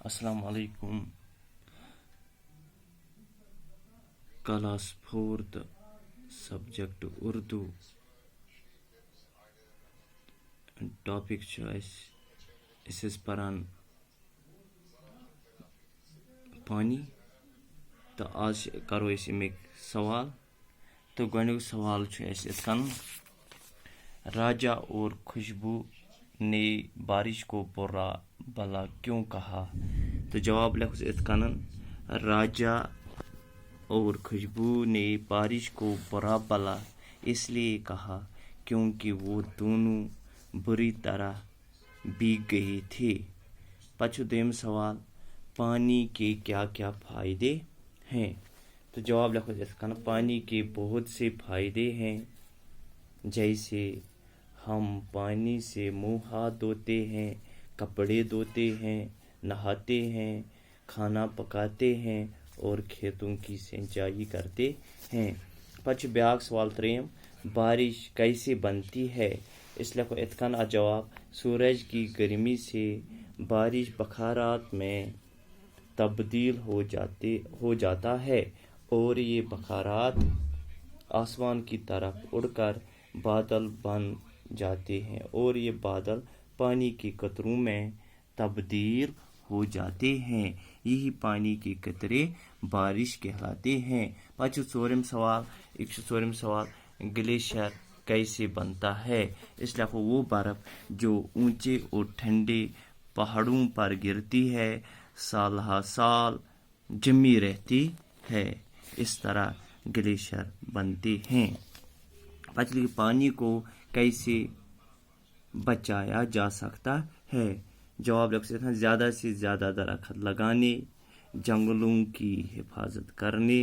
السلام علیکم. Class 4 subject Urdu. Topic چھُ أسۍ ٲسۍ پران پانی تہٕ آز کرو أسۍ اَمِکۍ سوال. تہٕ گۄڈنیُک سوال چھُ اَسہِ یِتھ کٔنۍ: راجا اور خوشبو نے بارش کو برا بھلا کیوں کہا؟ تو جواب لکھو یِتھ کٔنۍ: راجا اور خوشبو نے بارش کو برا بھلا اس لیے کہا کیونکہ وہ دونوں بری طرح بھیگ گئے تھے. پتہٕ چھُ دوٚیِم سوال: پانی کے کیا کیا فائدے ہیں؟ تو جواب لکھو یِتھ کٔنۍ: پانی کے بہت سے فائدے ہیں، جیسے ہم پانی سے منہ ہاتھ دھوتے ہیں، کپڑے دھوتے ہیں، نہاتے ہیں، کھانا پکاتے ہیں اور کھیتوں کی سینچائی کرتے ہیں. پتہٕ چھُ بیٛاکھ سوال ترٛیٚیِم: بارش کیسے بنتی ہے؟ اس لکھو یِتھ کٔنۍ اَتھ جواب: سورج کی گرمی سے بارش بخارات میں تبدیل ہو جاتا ہے اور یہ بخارات آسمان کی طرف اڑ کر بادل بن جاتے ہیں اور یہ بادل پانی کے قطروں میں تبدیل ہو جاتے ہیں. یہی پانی کے قطرے بارش کہلاتے ہیں. پتہٕ چھُ ژوٗرِم سوال: گلیشیئر کیسے بنتا ہے؟ اس لکھو: وہ برف جو اونچے اور ٹھنڈے پہاڑوں پر گرتی ہے، سال ہر سال جمی رہتی ہے، اس طرح گلیشیئر بنتے ہیں. پتہٕ پانی کو کیسے بچایا جا سکتا ہے؟ جواب لکھو: زیادہ سے زیادہ درخت لگانے، جنگلوں کی حفاظت کرنے،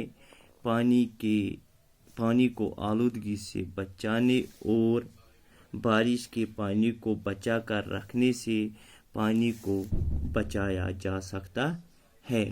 پانی کو آلودگی سے بچانے اور بارش کے پانی کو بچا کر رکھنے سے پانی کو بچایا جا سکتا ہے.